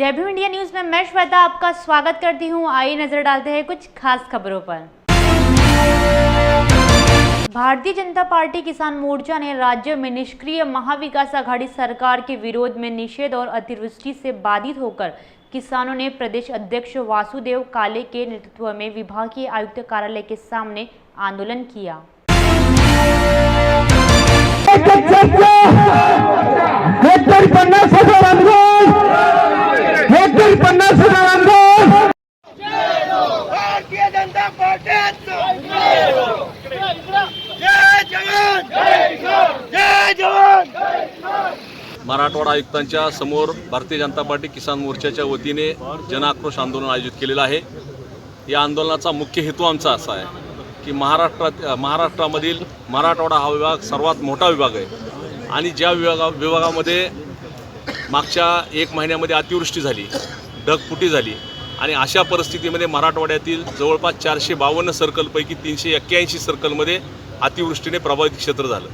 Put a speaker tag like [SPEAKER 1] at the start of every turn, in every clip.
[SPEAKER 1] जय Bhim India news में मैं श्वेता आपका स्वागत करती हूं। आइए नजर डालते हैं कुछ खास खबरों पर। भारतीय जनता पार्टी किसान मोर्चा ने राज्य में निष्क्रिय महाविकास आघाड़ी सरकार के विरोध में निषेध और अतिवृष्टि से बाधित होकर किसानों ने प्रदेश अध्यक्ष वासुदेव काले के नेतृत्व में विभागीय आयुक्त कार्यालय के सामने आंदोलन किया।
[SPEAKER 2] भारतीय जनता पार्टी जय जवान जय जवान।
[SPEAKER 3] मराठवाडा आयुक्तांच्या समोर भारतीय जनता पार्टी किसान मोर्चाच्या वतीने जनआक्रोश आंदोलन आयोजित केलेलं आहे। या आंदोलनाचा मुख्य हेतू आमचा असा आहे की महाराष्ट्रामधील मराठवाडा हा विभाग सर्वात मोठा विभाग आहे आणि ज्या विभागामध्ये मागच्या 1 महिन्यामध्ये अतिवृष्टी झाली, ढगफुटी झाली आणि अशा परिस्थितीमध्ये मराठवाड्यातील जवळपास 452 सर्कलपैकी 381 सर्कलमध्ये अतिवृष्टीने प्रभावित क्षेत्र झालं।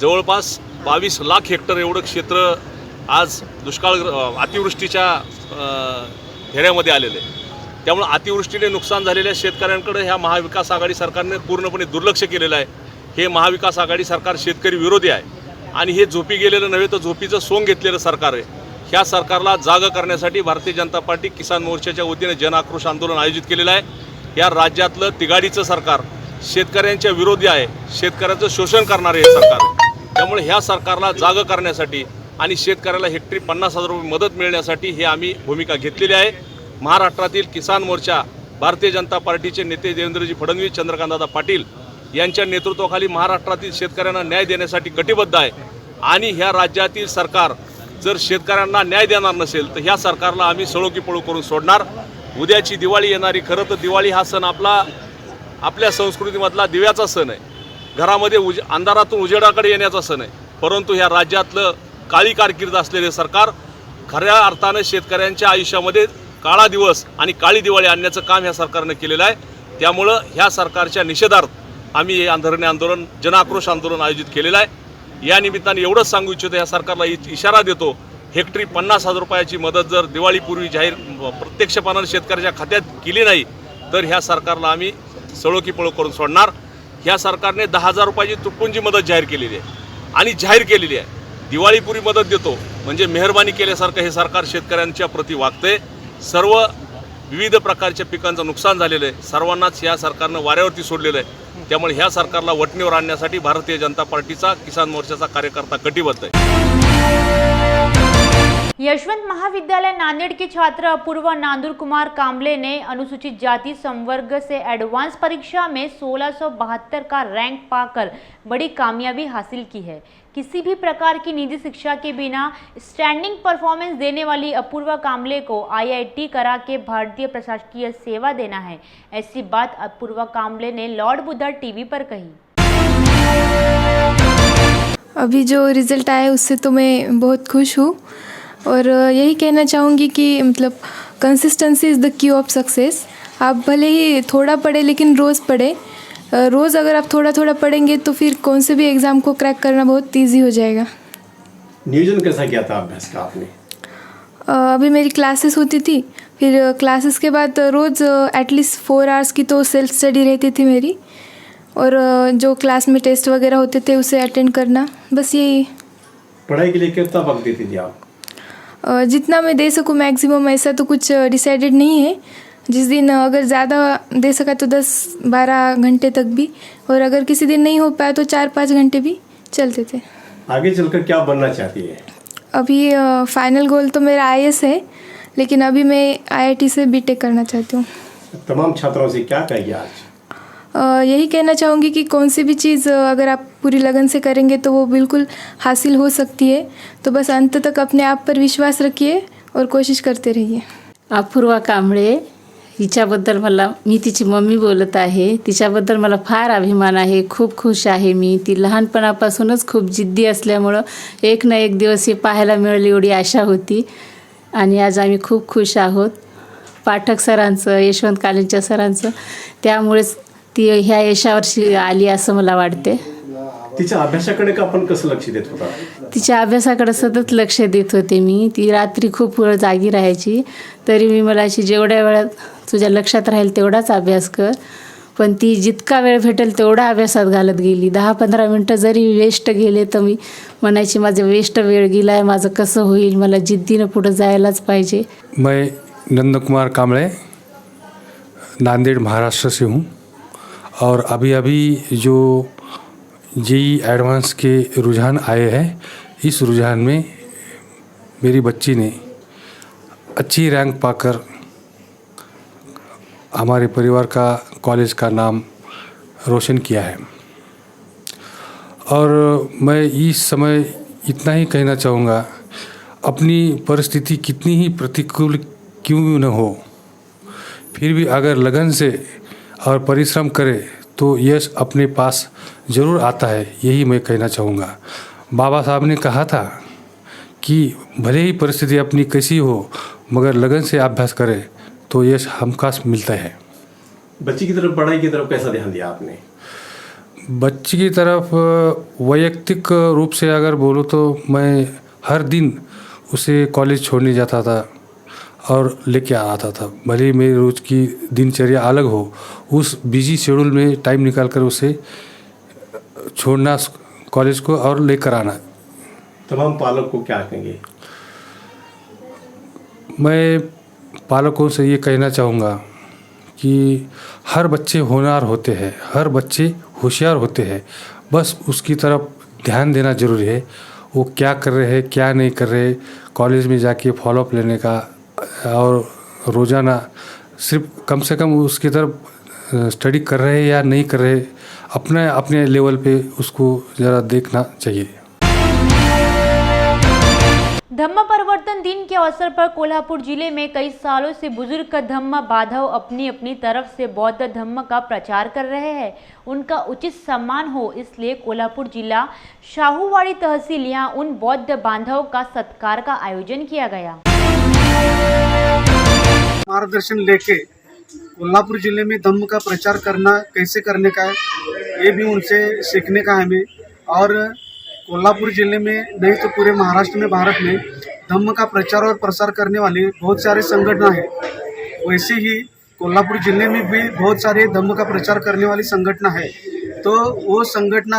[SPEAKER 3] जवळपास 22 लाख हेक्टर एवढं क्षेत्र आज अतिवृष्टीच्या घेऱ्यामध्ये आलेलं आहे। त्यामुळे अतिवृष्टीने नुकसान झालेल्या शेतकऱ्यांकडे ह्या महाविकास आघाडी सरकारने पूर्णपणे दुर्लक्ष केलेलं आहे। हे महाविकास आघाडी सरकार शेतकरी विरोधी आहे आणि हे झोपी गेलेलं नव्हे तर झोपीचं सोंग घेतलेलं सरकार आहे। ह्या सरकारला जाग करण्यासाठी भारतीय जनता पार्टी किसान मोर्चाच्या वतीने जनआक्रोश आंदोलन आयोजित केलेलं आहे। या राज्यातलं तिघाडीचं सरकार शेतकऱ्यांच्या विरोधी आहे, शेतकऱ्याचं शोषण करणारे हे सरकार आहे। त्यामुळे ह्या सरकारला जाग करण्यासाठी आणि शेतकऱ्याला हेक्टरी 50,000 रुपये मदत मिळण्यासाठी हे आम्ही भूमिका घेतलेली आहे। महाराष्ट्रातील किसान मोर्चा भारतीय जनता पार्टीचे नेते देवेंद्रजी फडणवीस, चंद्रकांतदादा पाटील यांच्या नेतृत्वाखाली महाराष्ट्रातील शेतकऱ्यांना न्याय देण्यासाठी कटिबद्ध आहे आणि ह्या राज्यातील सरकार जर शेतकऱ्यांना न्याय देणार नसेल तर ह्या सरकारला आम्ही सळोकी पळू करून सोडणार। उद्याची दिवाळी येणारी, खरं तर दिवाळी हा सण आपल्या संस्कृतीमधला दिव्याचा सण आहे, घरामध्ये अंधारातून उजेडाकडे येण्याचा सण आहे। परंतु ह्या राज्यातलं काळी कारकीर्द असलेले सरकार खऱ्या अर्थानं शेतकऱ्यांच्या आयुष्यामध्ये काळा दिवस आणि काळी दिवाळी आणण्याचं काम ह्या सरकारनं केलेलं आहे। त्यामुळं ह्या सरकारच्या निषेधार्थ आम्ही हे आंदोलन जनआक्रोश आंदोलन आयोजित केलेलं आहे। या निमित्ताने एवढंच सांगू इच्छितो, या सरकारला इशारा देतो, हेक्टरी 50,000 रुपयाची मदत जर दिवाळीपूर्वी जाहीर प्रत्यक्षपणाने शेतकऱ्याच्या खात्यात केली नाही तर ह्या सरकारला आम्ही सळोकी पळू करून सोडणार। ह्या सरकारने 10,000 रुपयाची तुटपुंजी मदत जाहीर केलेली आहे आणि जाहीर केलेली आहे। दिवाळीपूर्वी मदत देतो म्हणजे मेहरबानी केल्यासारखं हे सरकार शेतकऱ्यांच्या प्रति वागते। सर्व विविध प्रकारच्या पिकांचं नुकसान झालेलं आहे, सर्वांनाच या सरकारनं वाऱ्यावरती सोडलेलं आहे। त्यामुळे ह्या सरकारला वटणीवर आणण्यासाठी भारतीय जनता पार्टीचा किसान मोर्चाचा कार्यकर्ता कटिबद्ध आहे।
[SPEAKER 1] यशवंत महाविद्यालय नांदेड़ के छात्र अपूर्वा नांदुर कुमार कांबले ने अनुसूचित जाति संवर्ग से एडवांस परीक्षा में 1672 का रैंक पाकर बड़ी कामयाबी हासिल की है। किसी भी प्रकार की निजी शिक्षा के बिना स्टैंडिंग परफॉर्मेंस देने वाली अपूर्वा कांबले को IIT करा के भारतीय प्रशासकीय सेवा देना है। ऐसी बात अपूर्वा कांबले ने लॉर्ड बुद्धा टीवी पर कही।
[SPEAKER 4] अभी जो रिज़ल्ट आया उससे तो मैं बहुत खुश हूँ और यही कहना चाहूँगी कि मतलब consistency is the key of success. आप भले ही थोड़ा पढ़े लेकिन रोज़ पढ़े। रोज़ अगर आप थोड़ा थोड़ा पढ़ेंगे तो फिर कौन से भी एग्ज़ाम को क्रैक करना बहुत ईजी हो जाएगा।
[SPEAKER 5] नियोजन कैसा किया था अभ्यास का आपने?
[SPEAKER 4] अभी मेरी क्लासेस होती थी, फिर क्लासेस के बाद रोज़ एटलीस्ट 4 आवर्स की तो सेल्फ स्टडी रहती थी मेरी, और जो क्लास में टेस्ट वगैरह होते थे उसे अटेंड करना, बस यही।
[SPEAKER 5] पढ़ाई के लिए कितना वक्त देती थी आप?
[SPEAKER 4] जितना मैं दे सकूँ मैक्सिमम, ऐसा तो कुछ डिसाइडेड नहीं है। जिस दिन अगर ज़्यादा दे सका तो 10-12 घंटे तक भी, और अगर किसी दिन नहीं हो पाया तो 4-5 घंटे भी चलते थे।
[SPEAKER 5] आगे चलकर क्या बनना चाहती है?
[SPEAKER 4] अभी फाइनल गोल तो मेरा IAS है, लेकिन अभी मैं IIT से BTech करना चाहती हूँ।
[SPEAKER 5] तमाम छात्रों से क्या कहिए आज?
[SPEAKER 4] यही कहना चाहूँगी कि कौन सी भी चीज़ अगर आप पूरी लगन से करेंगे तो वो बिल्कुल हासिल हो सकती है। तो बस अंत तक अपने आप पर विश्वास रखिए और कोशिश करते रहिए।
[SPEAKER 6] अपूर्वा कांबळे हिच्याबद्दल मी तिची मम्मी बोलत आहे। तिच्याबद्दल मला फार अभिमान आहे, खूप खुश आहे मी। ती लहानपणापासूनच खूप जिद्दी असल्यामुळं एक ना एक दिवस हे पाहायला मिळेल एवढी आशा होती आणि आज आम्ही खूप खुश आहोत। पाठक सरांचं, यशवंत कालेंच्या सरांचं, त्यामुळेच ती ह्या यशावर आली असं मला वाटते।
[SPEAKER 5] तिच्या अभ्यासाकडे का आपण कसं लक्ष देत होता?
[SPEAKER 6] तिच्या अभ्यासाकडे सतत लक्ष देत होते मी. ती रात्री खूप वेळ जागी राहायची, तरी मी मला अशी जेवढ्या वेळात तुझ्या लक्षात राहील तेवढाच अभ्यास कर. पण ती जितका वेळ भेटेल तेवढा अभ्यासात घालत गेली. 10-15 मिनटं जरी वेस्ट गेले तर मी म्हणायची माझं वेस्ट वेळ गेला आहे, माझं कसं होईल, मला जिद्दीनं पुढं जायलाच पाहिजे.
[SPEAKER 7] मैं नंद कुमार कांबळे नांदेड़ महाराष्ट्र से हूँ और अभी जो जेई एडवांस के रुझान आए हैं, इस रुझान में मेरी बच्ची ने अच्छी रैंक पाकर हमारे परिवार का कॉलेज का नाम रोशन किया है. और मैं इस समय इतना ही कहना चाहूँगा, अपनी परिस्थिति कितनी ही प्रतिकूल क्यों न हो, फिर भी अगर लगन से और परिश्रम करे तो यश अपने पास ज़रूर आता है. यही मैं कहना चाहूँगा. बाबा साहब ने कहा था कि भले ही परिस्थिति अपनी कैसी हो, मगर लगन से अभ्यास करे तो यश हमखास मिलता है.
[SPEAKER 5] बच्ची की तरफ, पढ़ाई की तरफ कैसा ध्यान दिया आपने?
[SPEAKER 7] बच्ची की तरफ वैयक्तिक रूप से अगर बोलूँ तो मैं हर दिन उसे कॉलेज छोड़ने जाता था और लेके आता था. भले ही मेरी रोज़ की दिनचर्या अलग हो, उस बिजी शेड्यूल में टाइम निकाल कर उसे छोड़ना कॉलेज को और लेकर आना.
[SPEAKER 5] तमाम पालक को क्या कहेंगे?
[SPEAKER 7] मैं पालकों से ये कहना चाहूँगा कि हर बच्चे होनहार होते हैं, हर बच्चे होशियार होते हैं, बस उसकी तरफ ध्यान देना ज़रूरी है. वो क्या कर रहे हैं, क्या नहीं कर रहे, कॉलेज में जाके फॉलोअप लेने का और रोज़ाना सिर्फ कम से कम उसकी तरफ स्टडी कर रहे हैं या नहीं कर रहे, अपने लेवल पे उसको ज़रा देखना चाहिए.
[SPEAKER 1] धम्म परिवर्तन दिन के अवसर पर कोल्हापुर जिले में कई सालों से बुजुर्ग धम्म बांधव अपनी अपनी तरफ से बौद्ध धम्म का प्रचार कर रहे हैं. उनका उचित सम्मान हो, इसलिए कोल्हापुर जिला शाहूवाड़ी तहसील यहाँ उन बौद्ध बांधव का सत्कार का आयोजन किया गया.
[SPEAKER 8] मार्गदर्शन लेके कोल्हापुर जिले में धम्म का प्रचार करना कैसे करने का है, ये भी उनसे सीखने का है हमें. और कोल्हापुर जिले में नहीं तो पूरे महाराष्ट्र में, भारत में धम्म का प्रचार और प्रसार करने वाली बहुत सारे संगठन हैं. वैसे ही कोल्हापुर जिले में भी बहुत सारे धम्म का प्रचार करने वाली संगठन है. तो वो संगठन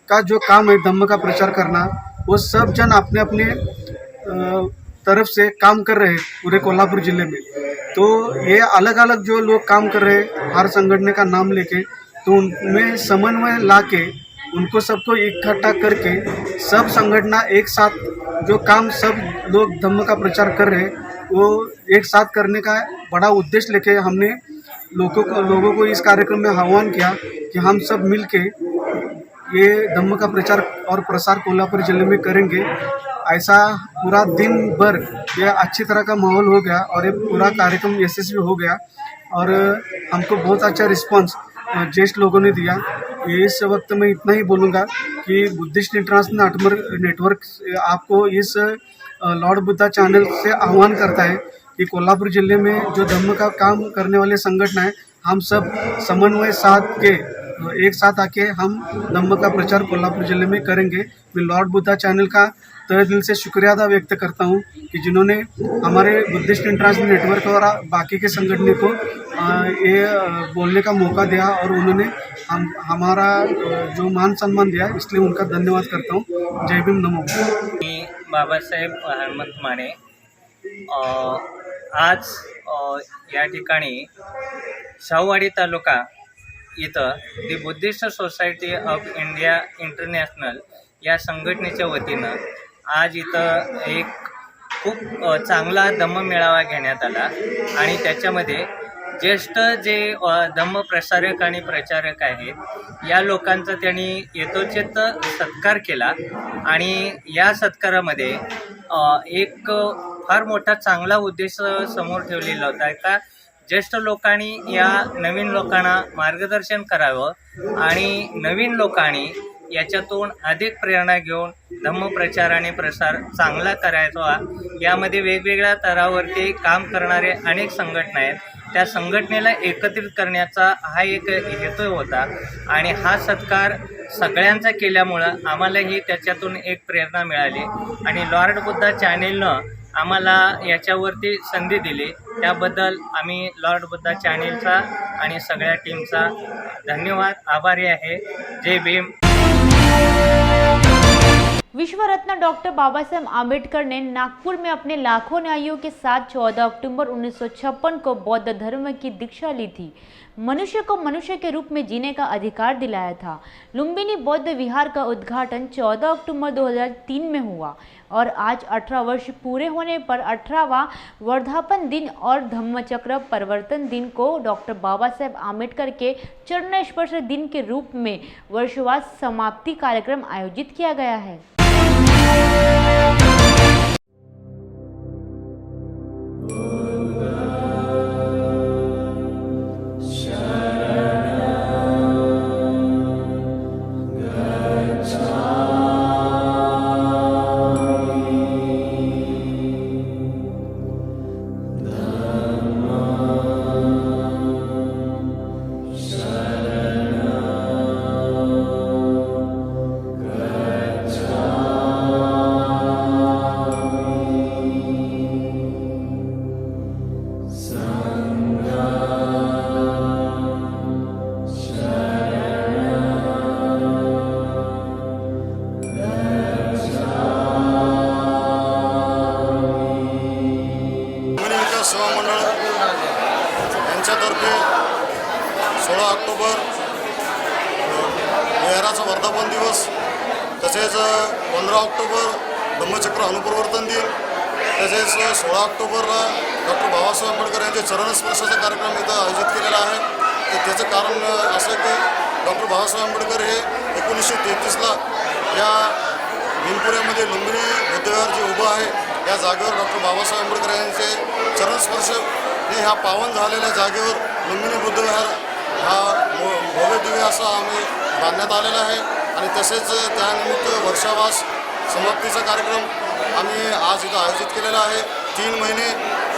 [SPEAKER 8] का जो काम है धम्म का प्रचार करना, वो सब जन अपने अपने तरफ से काम कर रहे हैं पूरे कोल्हापुर जिले में. तो ये अलग अलग जो लोग काम कर रहे हैं हर संगठन का नाम लेके, तो उनमें समन्वय ला के उनको सबको इकट्ठा करके सब संगठन एक साथ जो काम सब लोग धम्म का प्रचार कर रहे हैं वो एक साथ करने का बड़ा उद्देश्य लेके हमने लोगों को इस कार्यक्रम में आह्वान किया कि हम सब मिलके ये धम्म का प्रचार और प्रसार कोल्हापुर जिले में करेंगे. ऐसा पूरा दिन भर ये अच्छी तरह का माहौल हो गया और ये पूरा कार्यक्रम यशस्वी हो गया और हमको बहुत अच्छा रिस्पांस ज्येष्ठ लोगों ने दिया. इस वक्त मैं इतना ही बोलूँगा कि बुद्धिस्ट इंटरनेशनल नेटवर्क आपको इस लॉर्ड बुद्धा चैनल से आह्वान करता है कि कोल्हापुर जिले में जो धम्म का काम करने वाले संगठन हैं, हम सब समन्वय साथ के एक साथ आके हम धम्म का प्रचार कोल्हापुर जिले में करेंगे. मैं लॉर्ड बुद्धा चैनल का तहे दिल से शुक्रिया अदा व्यक्त करता हूँ कि जिन्होंने हमारे बुद्धिस्ट इंटरनेशनल नेटवर्क और बाकी के संगठनों को ये बोलने का मौका दिया और उन्होंने हमारा जो मान सम्मान दिया, इसलिए उनका धन्यवाद करता हूँ. जय भीम, नमो.
[SPEAKER 9] मी बाबासाहेब हनुमंत माने आज या ठिकाणी शाहूवाडी तालुका इथं दी Buddhist society of India international या संघटनेच्या वतीनं आज इथं एक खूप चांगला धम्म मेळावा घेण्यात आला आणि त्याच्यामध्ये ज्येष्ठ जे धम्म प्रसारक आणि प्रचारक आहेत या लोकांचा त्यांनी यथोचित सत्कार केला आणि या सत्कारामध्ये एक फार मोठा चांगला उद्देश समोर ठेवलेला होता का ज्येष्ठ लोकांनी या नवीन लोकांना मार्गदर्शन करावं आणि नवीन लोकांनी याच्यातून अधिक प्रेरणा घेऊन धम्मप्रचार आणि प्रसार चांगला करायचा. यामध्ये वेगवेगळ्या स्तरावरती काम करणारे अनेक संघटना आहेत. त्या संघटनेला एकत्रित करण्याचा हा एक हेतू होता आणि हा सत्कार सगळ्यांचा केल्यामुळं आम्हालाही त्याच्यातून एक प्रेरणा मिळाली आणि लॉर्ड बुद्धा चॅनेलनं आम्हाला याच्यावरती संधी दिली. त्याबद्दल आम्ही लॉर्ड बुद्धा चॅनेलचा आणि सगळ्या टीमचा धन्यवाद, आभारी आहे. जय भीम.
[SPEAKER 1] विश्व रत्न डॉक्टर बाबा साहेब आम्बेडकर ने नागपुर में अपने लाखों न्यायियों के साथ 14 अक्टूबर 1956 को बौद्ध धर्म की दीक्षा ली थी. मनुष्य को मनुष्य के रूप में जीने का अधिकार दिलाया था. लुम्बिनी बौद्ध विहार का उद्घाटन 14 अक्टूबर 2003 में हुआ और आज 18 वर्ष पूरे होने पर 18वां वर्धापन दिन और धम्मचक्र परिवर्तन दिन को डॉक्टर बाबा साहेब आम्बेडकर के चरण स्पर्श दिन के रूप में वर्षवार समाप्ति कार्यक्रम आयोजित किया गया है.
[SPEAKER 10] सेवा मंडळ यांच्यातर्फे 16 ऑक्टोबर विहाराचा वर्धापन दिवस तसेच 15 ऑक्टोबर धम्मचक्र अनुपरिवर्तन दिन तसेच 16 ऑक्टोबरला डॉक्टर बाबासाहेब आंबेडकर यांचे चरणस्पर्शाचा कार्यक्रम इथं आयोजित केलेला आहे. तर त्याचं कारण असं की डॉक्टर बाबासाहेब आंबेडकर हे 1933ला या भीमपुऱ्यामध्ये लुंबिनी बुद्धविहार जे उभं आहे या जागेवर डॉक्टर बाबासाहेब आंबेडकर यांचे चरणस्पर्श हे ह्या पावन झालेल्या जागेवर लुंबिनी बुद्धविहार हा भव्य दिव्य असा आम्ही बांधण्यात आलेला आहे. आणि तसेच त्यानिमित्त वर्षावास समाप्तीचा कार्यक्रम आम्ही आज इथं आयोजित केलेला आहे. 3 महिने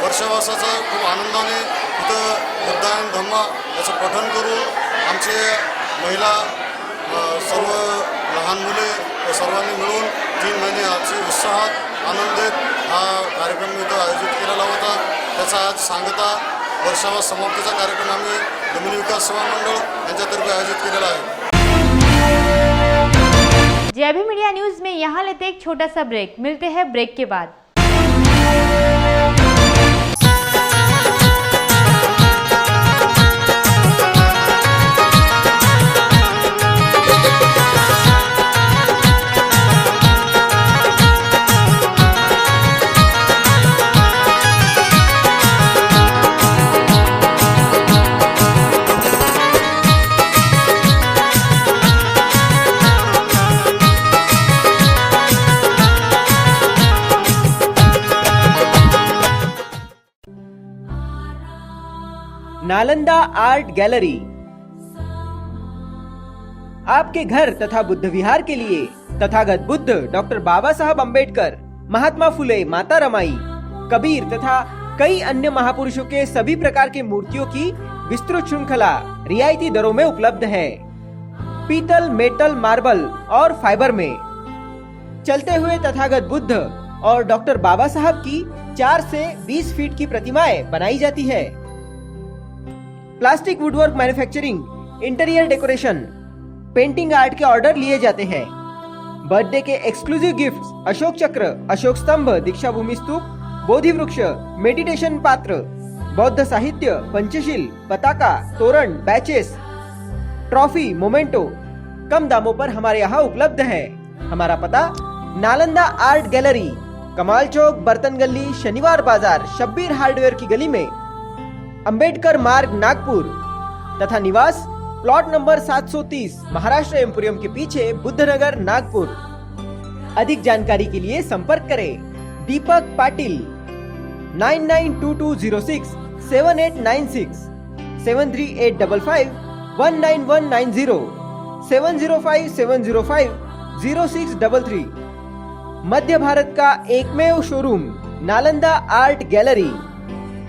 [SPEAKER 10] वर्षावासाचा खूप आनंदाने इथं बुद्धायन धम्मा याचं पठण करून आमचे महिला सर्व लहान मुले सर्वांनी मिळून 3 महिने आजचे उत्साहात आनंदित हा कार्यक्रम इथं आयोजित केलेला होता. त्याचा आज सांगता वर्षावास समाप्तीचा कार्यक्रम आम्ही लुंबिनी विकास सेवा मंडळ यांच्यातर्फे आयोजित केलेला आहे.
[SPEAKER 1] जय भीम मीडिया न्यूज में यहाँ लेते एक छोटा सा ब्रेक. मिलते हैं ब्रेक के बाद.
[SPEAKER 11] नालंदा आर्ट गैलरी आपके घर तथा बुद्ध विहार के लिए तथागत बुद्ध, डॉक्टर बाबा साहब अम्बेडकर, महात्मा फुले, माता रमाई, कबीर तथा कई अन्य महापुरुषों के सभी प्रकार के मूर्तियों की विस्तृत श्रृंखला रियायती दरों में उपलब्ध है. पीतल, मेटल, मार्बल और फाइबर में चलते हुए तथागत बुद्ध और डॉक्टर बाबा साहब की 4 से 20 फीट की प्रतिमाएं बनाई जाती है. Plastic woodwork manufacturing, interior decoration, painting art के ऑर्डर लिए जाते हैं. बर्थडे के एक्सक्लूसिव गिफ्ट्स अशोक चक्र, अशोक स्तंभ, दीक्षा भूमि स्तूप, बोधि वृक्ष, मेडिटेशन पात्र, बौद्ध साहित्य, पंचशील, पताका, तोरण, बैचेस, ट्रॉफी, मोमेंटो कम दामों पर हमारे यहाँ उपलब्ध है. हमारा पता नालंदा आर्ट गैलरी, कमाल चौक, बर्तन गली, शनिवार बाजार, शब्बीर हार्डवेयर की गली में, अंबेडकर मार्ग, नागपुर तथा निवास प्लॉट नंबर 730 महाराष्ट्र एम्पोरियम के पीछे, बुद्धनगर, नागपुर. अधिक जानकारी के लिए संपर्क करें दीपक पाटिल 992206 7896 73855 19190 705 705 0633. मध्य भारत का एकमेव शोरूम नालंदा आर्ट गैलरी.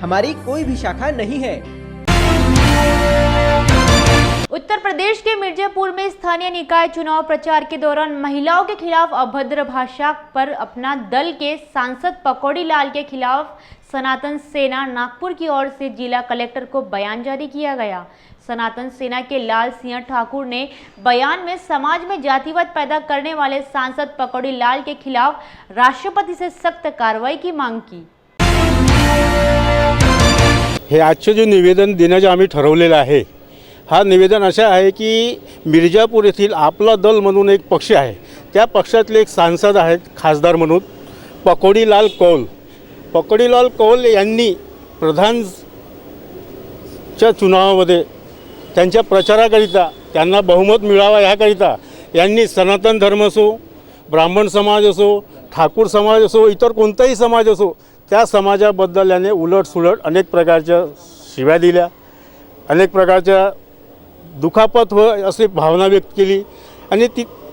[SPEAKER 11] हमारी कोई भी शाखा नहीं है.
[SPEAKER 1] उत्तर प्रदेश के मिर्जापुर में स्थानीय निकाय चुनाव प्रचार के दौरान महिलाओं के खिलाफ अभद्र भाषा पर अपना दल के सांसद पकौड़ी लाल के खिलाफ सनातन सेना नागपुर की ओर से जिला कलेक्टर को बयान जारी किया गया। सनातन सेना के लाल सिंह ठाकुर ने बयान में समाज में जातिवाद पैदा करने वाले सांसद पकौड़ी लाल के खिलाफ राष्ट्रपति से सख्त कार्रवाई की मांग की।
[SPEAKER 12] हे आजचे जे निवेदन देण्याचे आम्ही ठरवलेलं आहे, हा निवेदन असा आहे की मिर्जापूर येथील आपला दल म्हणून एक पक्ष आहे, त्या पक्षातले एक सांसद आहेत खासदार म्हणून पकौड़ीलाल कौल। पकौड़ीलाल कौल यांनी प्रधानच्या चुनावामध्ये त्यांच्या प्रचाराकरिता त्यांना बहुमत मिळावा याकरिता यांनी सनातन धर्म असो, ब्राह्मण समाज असो, ठाकूर समाज असो, इतर कोणताही समाज असो, त्या समाजाबद्दल याने उलटसुलट अनेक प्रकारच्या शिव्या दिल्या, अनेक प्रकारच्या दुखापत व अशी भावना व्यक्त केली आणि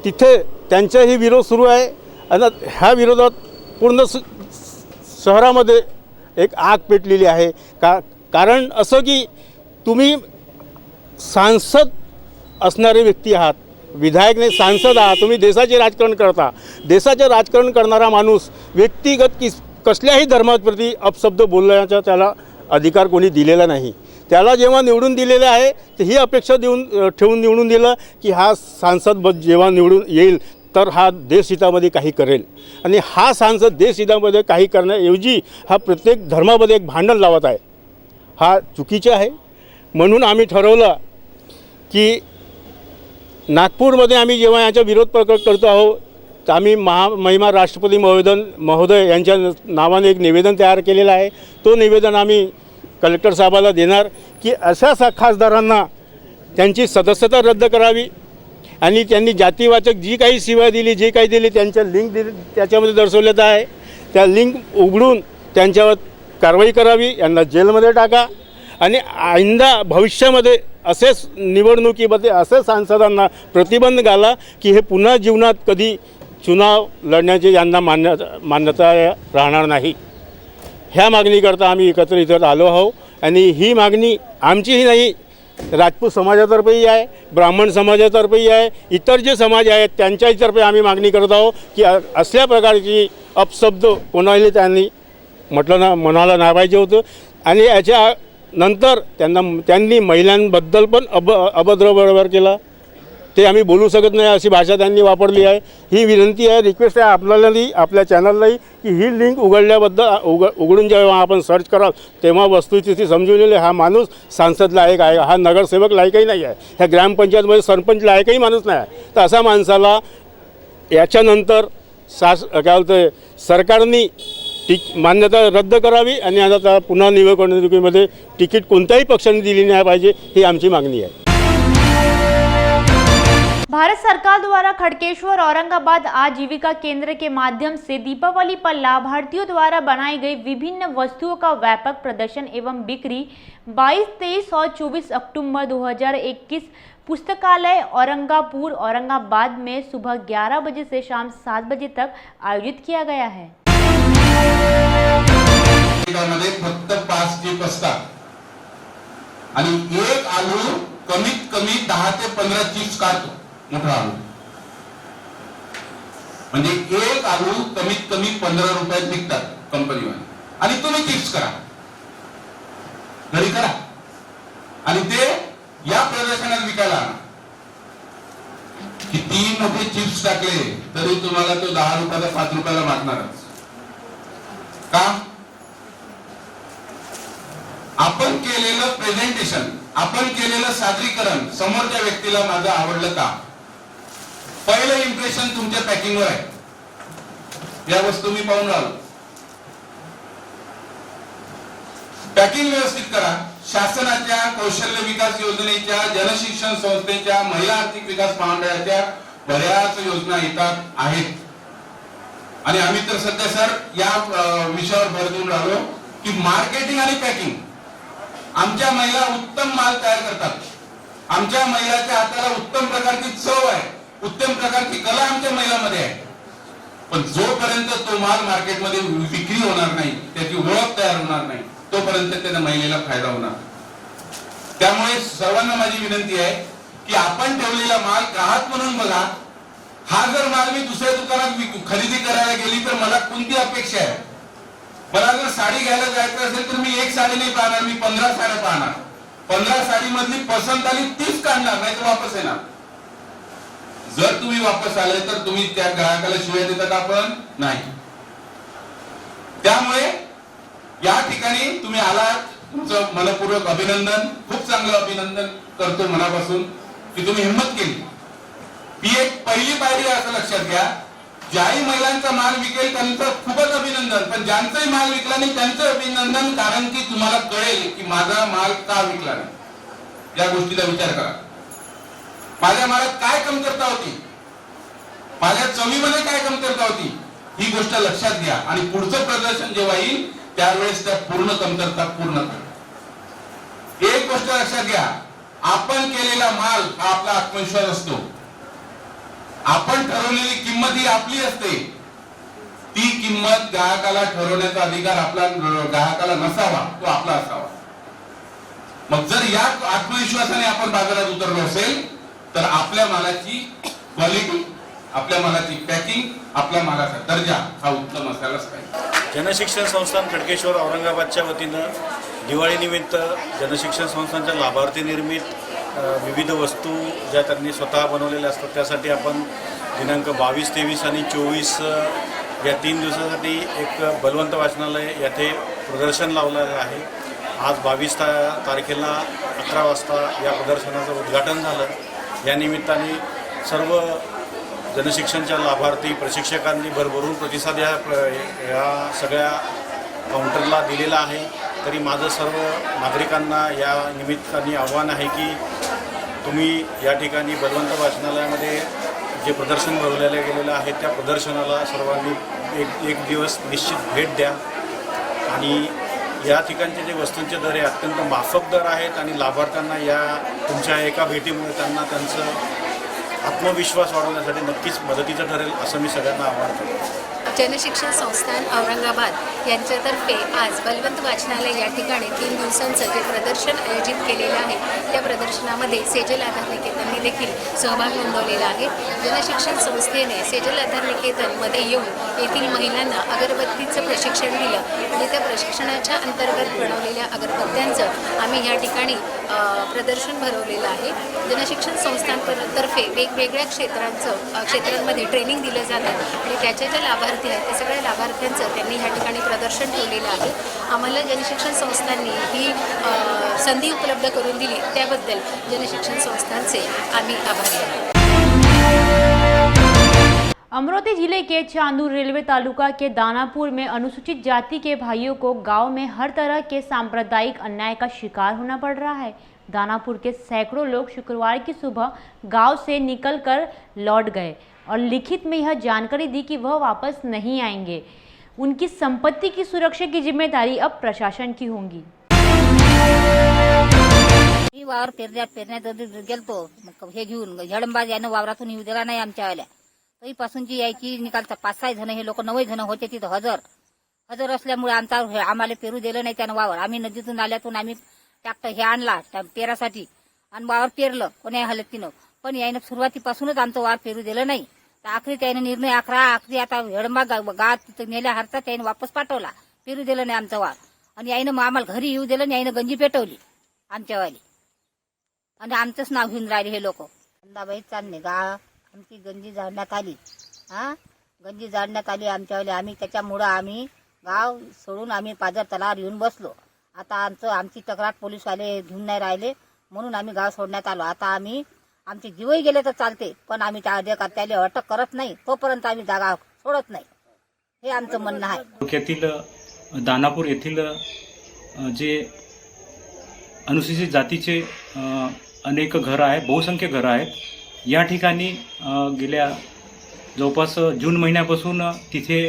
[SPEAKER 12] तिथे त्यांचाही विरोध सुरू आहे। आणि ह्या विरोधात पूर्ण शहरामध्ये एक आग पेटलेली आहे। कारण असं की तुम्ही सांसद असणारे व्यक्ती आहात, विधायक नाही सांसद आहात, तुम्ही देशाचे राजकारण करता। देशाचे राजकारण करणारा माणूस व्यक्तिगत कसल्याही धर्माप्रती अपशब्द बोलण्याचा त्याला अधिकार कोणी दिलेला नाही। त्याला जेव्हा निवडून दिलेले आहे तर ही अपेक्षा ठेवून निवडून दिलं की हा सांसद जेव्हा निवडून येईल तर हा देशहितामध्ये काही करेल, आणि हा सांसद देशहितामध्ये काही करण्याऐवजी हा प्रत्येक धर्मामध्ये एक भांडण लावत आहे। हा चुकीचे आहे। म्हणून आम्ही ठरवलं की नागपूरमध्ये आम्ही जेव्हा याचा विरोध प्रकट करतो आहोत तर आम्ही महिमा राष्ट्रपती महोदय यांच्या नावाने एक निवेदन तयार केलेलं आहे। तो निवेदन आम्ही कलेक्टर साहेबाला देणार की अशा खासदारांना त्यांची सदस्यता रद्द करावी आणि त्यांनी जातीवाचक जी काही शिव्या दिली, जे काही दिली, त्यांच्या लिंक त्याच्यामध्ये दर्शवण्यात आहे, त्या लिंक उघडून त्यांच्यावर कारवाई करावी, यांना जेलमध्ये टाका आणि आइंदा भविष्यामध्ये असेच निवडणुकीमध्ये असे सांसदांना प्रतिबंध घाला की हे पुन्हा जीवनात कधी चुनाव लढण्याची यांना मान्यता राहणार नाही। ह्या मागणीकरता आम्ही एकत्र इथं आलो आहोत आणि ही मागणी आमचीही नाही, राजपूत समाजातर्फेही आहे, ब्राह्मण समाजातर्फेही आहे, इतर जे समाज आहेत त्यांच्यातर्फे आम्ही मागणी करत आहोत की असल्या प्रकारची अपशब्द कोणालाही म्हणायला नाही पाहिजे होतं। आणि याच्या नंतर त्यांनी महिलांबद्दल पण अभद्र व्यवहार केला, ते आम्ही बोलू शकत नाही अशी भाषा त्यांनी वापरली आहे। ही विनंती आहे, रिक्वेस्ट आहे आपल्यालाही, आपल्या चॅनललाही की ही लिंक उघडून जेव्हा आपण सर्च कराल तेव्हा वस्तुस्थिती समजून हा माणूस सांसद लायक आहे, हा नगरसेवक लायकही नाही आहे, ह्या ग्रामपंचायतमध्ये सरपंच लायकही माणूस नाही आहे। तर असा माणसाला याच्यानंतर काय बोलतं सरकारने मान्यता रद्द करावी आणि आता पुन्हा निवडणुकीमध्ये तिकीट कोणत्याही पक्षाने दिली नाही पाहिजे, ही आमची मागणी आहे।
[SPEAKER 1] भारत सरकार द्वारा खड़केश्वर औरंगाबाद आजीविका केंद्र के माध्यम से दीपावली पर लाभार्थियों द्वारा बनाई गई विभिन्न वस्तुओं का व्यापक प्रदर्शन एवं बिक्री 22, 23 और 24 अक्टूबर 2021 पुस्तकालय औरंगापुर औरंगाबाद में सुबह 11 बजे से शाम 7 बजे तक आयोजित किया गया है।
[SPEAKER 13] फक्त 5 चिप असतात आणि एक आलू कमीत कमी 10 ते 15 चिप्स काढतो, मोठा आलू म्हणजे एक आलू कमीत कमी 15 रुपयात विकतात कंपनीमध्ये, आणि तुम्ही चिप्स करा, घरी करा आणि ते या प्रदर्शनात विकायला आणा। किती मोठे चिप्स टाकले तरी तुम्हाला तो 10 रुपयाला 5 रुपयाला मागणारच का? आपण केलेलं प्रेझेंटेशन, आपण केलेलं सादरीकरण समोरच्या व्यक्तीला माझं आवडलं का? पहिलं इम्प्रेशन तुमच्या पॅकिंगवर आहे। या वस्तू मी पाहून राहिलो, पॅकिंग व्यवस्थित करा। शासनाच्या कौशल्य विकास योजनेच्या, जनशिक्षण संस्थेच्या, महिला आर्थिक विकास महामंडळाच्या बऱ्याच योजना येतात आहेत आणि आम्ही तर सध्या सर या विषयावर भर देऊन राहिलो की मार्केटिंग आणि पॅकिंग। आमच्या महिला उत्तम माल तयार करतात, आमच्या महिलाच्या हाताला उत्तम प्रकारची चव आहे, उत्तम प्रकारची कला आमच्या महिलांमध्ये आहे, पण जोपर्यंत तो माल मार्केटमध्ये विक्री होणार नाही, त्याची ओळख तयार होणार नाही, तोपर्यंत त्या महिलेला फायदा होणार। त्यामुळे सर्वांना माझी विनंती आहे की आपण ठेवलेला माल ग्राहक म्हणून बघा, हा जर माल मी दुसऱ्या दुकानात खरेदी करायला गेली तर मला कोणती अपेक्षा आहे? मला जर साडी घ्यायला जायचं असेल तर मी एक साडी नाही पाहणार, मी 15 साड्या पाहणार. 15 साडी मधली पसंत आली 30 काढणार, नाही तर वापस येणार. जर तुम्ही वापस आले तर तुम्ही त्या ग्राहकाला शिवाय देतात आपण नाही. त्यामुळे या ठिकाणी तुम्ही आलात, तुमचं मनपूर्वक अभिनंदन, खूप चांगलं अभिनंदन करतो मनापासून की तुम्ही हिंमत केली. ही एक पहिली पायरी असं लक्षात घ्या. ज्याही महिलांचा माल विकेल त्यांचं खूपच अभिनंदन, पण ज्यांचाही माल विकला नाही त्यांचं अभिनंदन, कारण की तुम्हाला कळेल की माझा माल का विकला नाही. या गोष्टीचा विचार करा. माझ्या मालात काय कमतरता होती, माझ्या चवीमध्ये काय कमतरता होती, ही गोष्ट लक्षात घ्या आणि पुढचं प्रदर्शन जेव्हा येईल त्यावेळेस त्या पूर्ण कमतरता पूर्ण करा. एक गोष्ट लक्षात घ्या, आपण केलेला माल हा आपला आत्मविश्वास असतो. आपण ठरवलेली किंमत ही आपली असते. ती किंमत ग्राहकाला ठरवण्याचा अधिकार आपला ग्राहकाला नसावा, तो आपला असावा. मग जर या आत्मविश्वासाने आपण बाजारात उतरलो असेल तर आपल्या मालाची क्वालिटी, आपल्या मालाची पॅकिंग, आपल्या मालाचा दर्जा हा उत्तम असायलाच पाहिजे.
[SPEAKER 12] जनशिक्षण संस्थान खडकेश्वर औरंगाबादच्या वतीनं दिवाळीनिमित्त जनशिक्षण संस्थांच्या लाभार्थी निर्मित विविध वस्तू ज्या त्यांनी स्वतः बनवलेल्या असतात त्यासाठी आपण दिनांक 22, 23 आणि 24 या 3 दिवसासाठी एक बलवंत वाचनालय येथे प्रदर्शन लावलेलं आहे. आज 22 तारखेला 11 वाजता या प्रदर्शनाचं उद्घाटन झालं. या निमित्ताने सर्व जनशिक्षणच्या लाभार्थी प्रशिक्षकांनी भरभरून प्रतिसाद या सगळ्या काउंटरला दिलेला आहे. तरी माझं सर्व नागरिकांना या निमित्ताने आव्हान आहे की तुम्ही या ठिकाणी बलवंत वाचनालयामध्ये जे प्रदर्शन भरवलेलं गेलेलं आहे त्या प्रदर्शनाला सर्वांनी एक दिवस निश्चित भेट द्या. आणि या ठिकाणचे जे वस्तूंचे दर हे अत्यंत माफक दर आहेत आणि लाभार्थ्यांना या तुमच्या एका भेटीमुळे त्यांना त्यांचं आत्मविश्वास वाढवण्यासाठी नक्कीच मदतीचं ठरेल असं मी सगळ्यांना आवाहन करतो.
[SPEAKER 14] जनशिक्षण संस्थान औरंगाबाद यांच्यातर्फे आज बलवंत वाचनालय या ठिकाणी 3 दिवसांचं जे प्रदर्शन आयोजित केलेलं आहे त्या प्रदर्शनामध्ये सेजल आधार निकेतनने देखील सहभाग नोंदवलेला आहे. जनशिक्षण संस्थेने सेजल आधार निकेतनमध्ये येऊन येथील महिलांना अगरबत्तीचं प्रशिक्षण दिलं आणि त्या प्रशिक्षणाच्या अंतर्गत बनवलेल्या अगरबत्त्यांचं आम्ही या ठिकाणी प्रदर्शन भरवलेलं आहे. जनशिक्षण संस्थांतर्फे वेगवेगळ्या क्षेत्रांमध्ये ट्रेनिंग दिलं जातं आणि त्याच्या ज्या लाभार्थी आहेत ते सगळ्या लाभार्थ्यांचं त्यांनी ह्या ठिकाणी प्रदर्शन ठेवलेलं आहे. आम्हाला जनशिक्षण संस्थांनी ही संधी उपलब्ध करून दिली त्याबद्दल जनशिक्षण संस्थांचे आम्ही आभारी आहोत.
[SPEAKER 1] अमरोती जिले के चांदूर रेलवे तालुका के दानापुर में अनुसूचित जाति के भाइयों को गांव में हर तरह के सांप्रदायिक अन्याय का शिकार होना पड़ रहा है. दानापुर के सैकड़ों लोग शुक्रवार की सुबह गांव से निकलकर लौट गए और लिखित में यह जानकारी दी कि वह वापस नहीं आएंगे. उनकी संपत्ति की सुरक्षा की जिम्मेदारी अब प्रशासन की होगी.
[SPEAKER 15] वावर पेरण्यात गेलतो हे घेऊन झडंबाज यानं वावरातून येऊ दिला नाही आमच्या आल्या. तरीपासूनची यायची निकालता 5-6 जण हे लोक 9 जण होते तिथं हजर असल्यामुळे आम्हाला पेरू दिलं नाही त्यानं वावर. आम्ही नदीतून आल्यातून आम्ही ट्रॅक्टर हे आणला पेरासाठी आणि वावर पेरलं कोण्या हालतीनं, पण यानं सुरुवातीपासूनच आमचं वावर पेरू दिलं नाही. तर आखरी त्यानं निर्णय आखरी आता हेडंबा गावात तिथं नेल्या हरता त्यानं वापस पाठवला, पेरू दिलं नाही आमचा वावर. आणि यानं आम्हाला घरी येऊ दिलं आणि यानं गंजी पेटवली आमच्यावाली आणि आमचंच नाव घेऊन राहिले हे लोक. अंदाबाई चालणे आमची गंजी जाळण्यात आली. गंजी जाळण्यात आली आमच्यावाली. आम्ही त्याच्यामुळं आम्ही गाव सोडून आम्ही पाझर तलावावर येऊन बसलो. आता आमची तक्रार पोलीसवाले घेऊन नाही राहिले म्हणून आम्ही गाव सोडण्यात आलो. आता आम्ही आमचे जीवही गेले तर चालते पण आम्ही त्या अधिकाऱ्याला अटक करत नाही तोपर्यंत आम्ही जागा सोडत नाही, हे आमचं म्हणणं आहे.
[SPEAKER 16] तालुक्यातील दानापूर येथील जे अनुसूचित जातीचे अनेक घरं आहेत, बहुसंख्य घरं आहेत. या ठिकाणी गेल्या जवळपास जून महिन्यापासून तिथे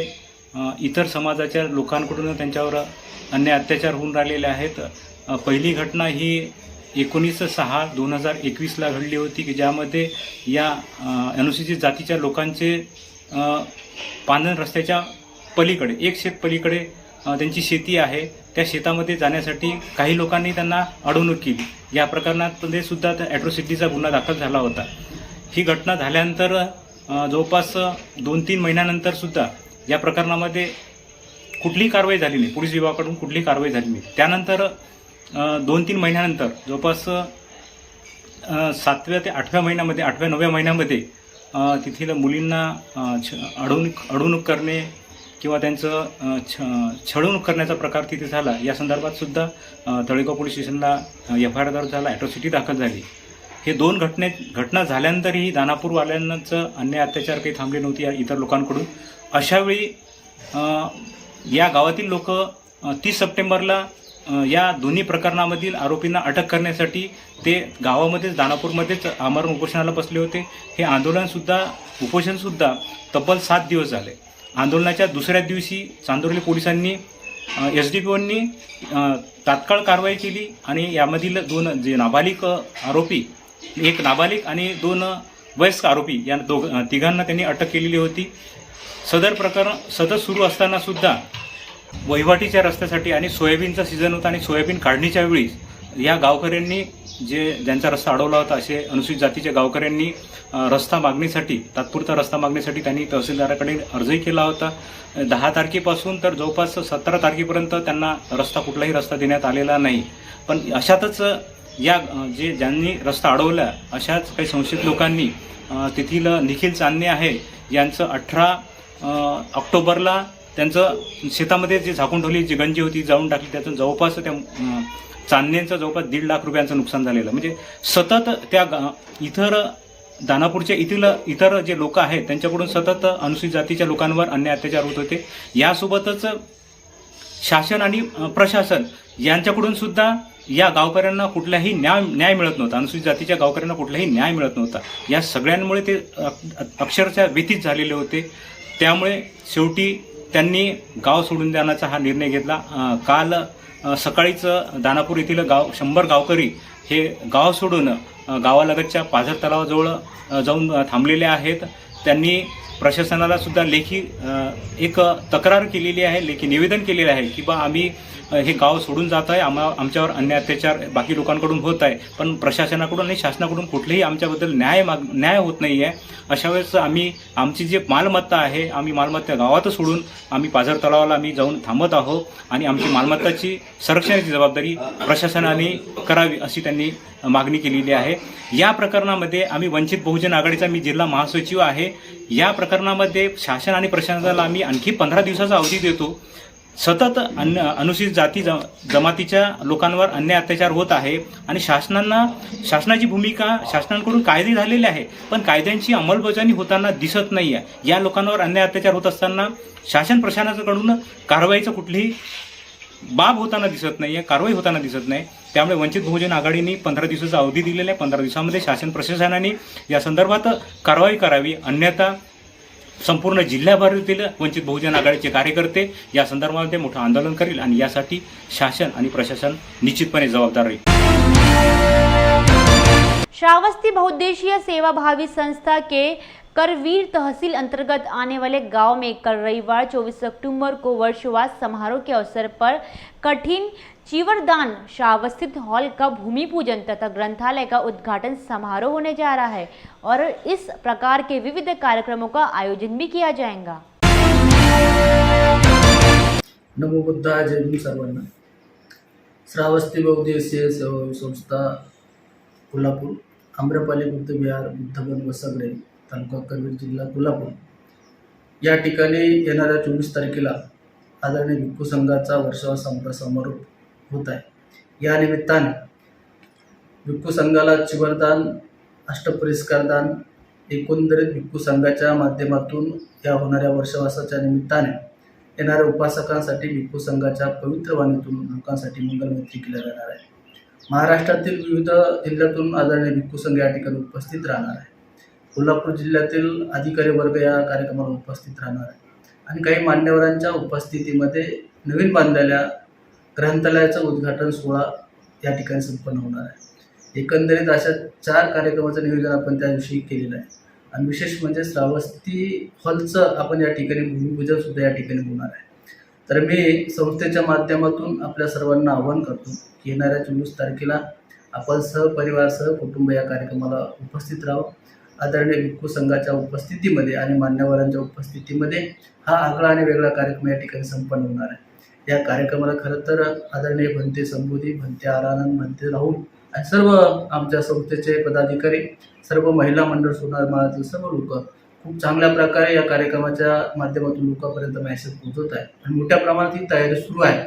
[SPEAKER 16] इतर समाजाच्या लोकांकडून त्यांच्यावर अन्याय अत्याचार होऊन राहिलेले आहेत. पहिली घटना ही 19/6/2021 घडली होती की ज्यामध्ये या अनुसूचित जातीच्या लोकांचे पानन रस्त्याच्या पलीकडे 1 शेत पलीकडे त्यांची शेती आहे त्या शेतामध्ये जाण्यासाठी काही लोकांनी त्यांना अडवणूक केली. या प्रकरणामध्ये सुद्धा ॲट्रॉसिटीचा गुन्हा दाखल झाला होता. ही घटना झाल्यानंतर जवळपास 2-3 महिन्यानंतर सुद्धा या प्रकरणामध्ये कुठलीही कारवाई झाली नाही, पोलीस विभागाकडून कुठलीही कारवाई झाली नाही. त्यानंतर 2-3 महिन्यानंतर जवळपास 7व्या ते 8व्या महिन्यामध्ये 8व्या-9व्या महिन्यामध्ये तेथील मुलींना अडवणूक करणे किंवा त्यांचं छळवणूक करण्याचा प्रकार तिथे झाला. या संदर्भात सुद्धा तळेगाव पोलीस स्टेशनला FIR दर्ज झाला, ॲट्रॉसिटी दाखल झाली. हे 2 घटना झाल्यानंतरही दानापूरवाल्यांचं अन्याय अत्याचार काही थांबले नव्हते या इतर लोकांकडून. अशावेळी या गावातील लोक 30 सप्टेंबरला या दोन्ही प्रकरणामधील आरोपींना अटक करण्यासाठी ते गावामध्येच दानापूरमध्येच आमरण उपोषणाला बसले होते. हे उपोषणसुद्धा तब्बल 7 दिवस झाले. आंदोलनाच्या दुसऱ्या दिवशी चांदोर्ली पोलिसांनी SDPOंनी तात्काळ कारवाई केली आणि यामधील 2 जे नाबालिक आरोपी, एक नाबालिक आणि 2 वयस्क आरोपी या तिघांना त्यांनी अटक केलेली होती. सदर प्रकरण सतत सुरू असताना सुद्धा वहिवाटीच्या रस्त्यासाठी आणि सोयाबीनचा सीझन होता आणि सोयाबीन काढणीच्या वेळी या गावकऱ्यांनी ज्यांचा रस्ता अडवला होता असे अनुसूचित जातीच्या गावकऱ्यांनी रस्ता मागणीसाठी, तात्पुरता रस्ता मागणीसाठी त्यांनी तहसीलदाराकडे अर्जही केला होता. 10 तारखेपासून तर जवळपास 17 तारखेपर्यंत त्यांना कुठलाही रस्ता देण्यात आलेला नाही. पण अशातच ज्यांनी रस्ता अडवला अशाच काही संशयित लोकांनी तेथील निखिल चांदणे आहे यांचं 18 ऑक्टोबरला त्यांचं शेतामध्ये जे झाकून ठेवली जी गंजी होती जाळून टाकली. त्यातून जवळपास त्या चांदण्यांचं जवळपास 1.5 लाख रुपयांचं नुकसान झालेलं. म्हणजे सतत त्या इतर दानापूरच्या इतर जे लोक आहेत त्यांच्याकडून सतत अनुसूचित जातीच्या लोकांवर अन्याय अत्याचार होत होते. यासोबतच शासन आणि प्रशासन यांच्याकडून सुद्धा या गावकऱ्यांना कुठलाही न्याय मिळत नव्हता. अनुसूचित जातीच्या गावकऱ्यांना कुठलाही न्याय मिळत नव्हता. या सगळ्यांमुळे ते अक्षरशः व्यथित झालेले होते. त्यामुळे शेवटी त्यांनी गाव सोडून देण्याचा हा निर्णय घेतला. काल सकाळीच दानापूर येथील 100 गावकरी हे गाव सोडून गावालगतच्या पाझर तलावाजवळ जाऊन थांबलेले आहेत. त्यांनी प्रशासनाला सुद्धा लेखी एक तक्रार केलेली आहे, लेखी निवेदन केलेले आहे की बा आम्ही हे गाव सोडून जात आहे, आमच्यावर अन्याय अत्याचार बाकी लोकांकडून होत आहे, पण प्रशासनाकडून आणि शासनाकडून कुठलेही आमच्याबद्दल न्याय होत नाही आहे. अशा वेळेस आमची जी मालमत्ता आहे आम्ही मालमत्ता गावातच सोडून आम्ही पाझर तलावाला जाऊन थांबत आहोत आणि आमची मालमत्ताची संरक्षणाची जबाबदारी प्रशासनाने करावी अशी त्यांनी मागणी केलेली आहे. या प्रकरणामध्ये आम्ही वंचित बहुजन आघाडीचा मी जिल्हा महासचिव आहे. या प्रकरणामध्ये शासन आणि प्रशासनाला आम्ही आणखी 15 दिवसाचा अवधी देतो. सतत अनुसूचित जाती जमातीच्या लोकांवर अन्याय अत्याचार होत आहे आणि शासनाची भूमिका, शासनाकडून कायदे झालेले आहे पण कायद्यांची अंमलबजावणी होताना दिसत नाही आहे. या लोकांवर अन्याय अत्याचार होत असताना शासन प्रशासनाकडून कारवाईचं कुठलीही बाब होताना दिसत नाही आहे, कारवाई होताना दिसत नाही. त्यामुळे वंचित बहुजन आघाडीने 15 दिवसाचा अवधी दिलेला आहे. 15 दिवसामध्ये शासन प्रशासनाने या संदर्भात कारवाई करावी, अन्यथा संपूर्ण जिल्ह्याभरातील वंचित बहुजन आघाडीचे कार्यकर्ते या संदर्भामध्ये मोठं आंदोलन करील आणि यासाठी शासन आणि प्रशासन निश्चितपणे जबाबदार राहील.
[SPEAKER 1] श्रावस्ती बहुउद्देशीय सेवाभावी संस्था के करवीर तहसील अंतर्गत आने वाले गांव में कल रविवार 24 अक्टूबर को वर्षवास समारोह के अवसर पर कठिन चीवरदान श्रावस्ती हॉल का भूमि पूजन तथा ग्रंथालय का उद्घाटन समारोह होने जा रहा है और इस प्रकार के विविध कार्यक्रमों का आयोजन भी किया जाएगा.
[SPEAKER 17] नमो बुद्धाय, जय भीम सर्वांना. श्रावस्ती बहुउद्देशीय सेवा संस्था कोल्हापूर, आम्रपाली बुद्ध विहार, बुद्धवन वसगडे, तालुका करवीर, जिल्हा कोल्हापूर या ठिकाणी येणाऱ्या 24 तारखेला आदरणीय भिक्खू संघाचा वर्षावा समारोप होत आहे. या निमित्ताने भिक्खू संघाला चिवरदान, अष्टपरिष्कारदान, एकंदरीत भिक्खू संघाच्या माध्यमातून या होणाऱ्या वर्षवासाच्या निमित्ताने येणाऱ्या उपासकांसाठी भिक्खू संघाच्या पवित्र वाणीतून लोकांसाठी मंगलमैत्री केल्या जाणार आहे. महाराष्ट्रातील विविध जिल्ह्यातून आदरणीय भिक्खू संघ या ठिकाणी उपस्थित राहणार आहे. कोल्हापूर जिल्ह्यातील अधिकारी वर्ग या कार्यक्रमाला उपस्थित राहणार आहे आणि काही मान्यवरांच्या उपस्थितीमध्ये नवीन बांधलेल्या ग्रंथालयाचं उद्घाटन सोहळा या ठिकाणी संपन्न होणार आहे. एकंदरीत अशा 4 कार्यक्रमाचं नियोजन आपण त्या दिवशी केलेलं आहे आणि विशेष म्हणजे श्रावस्ती हॉलचं आपण या ठिकाणी भूमिपूजन सुद्धा या ठिकाणी होणार आहे. तर मी संस्थेच्या माध्यमातून आपल्या सर्वांना आवाहन करतो की येणाऱ्या 24 तारखेला आपण सहपरिवार कुटुंब या कार्यक्रमाला उपस्थित राहू. आदरणीय भिक्खू संघाच्या उपस्थितीमध्ये आणि मान्यवरांच्या उपस्थितीमध्ये हा आगळा आणि वेगळा कार्यक्रम या ठिकाणी संपन्न होणार आहे. या कार्यक्रमाला खरं तर आदरणीय भंते संबोधी, भंते आरानंद, भंते राहुल आणि सर्व आमच्या संस्थेचे पदाधिकारी, सर्व महिला मंडळ, सोनार माळातील सर्व लोक खूप चांगल्या प्रकारे या कार्यक्रमाच्या माध्यमातून लोकांपर्यंत मेसेज पोहोचवत आहे आणि मोठ्या प्रमाणात ही तयारी सुरू आहे.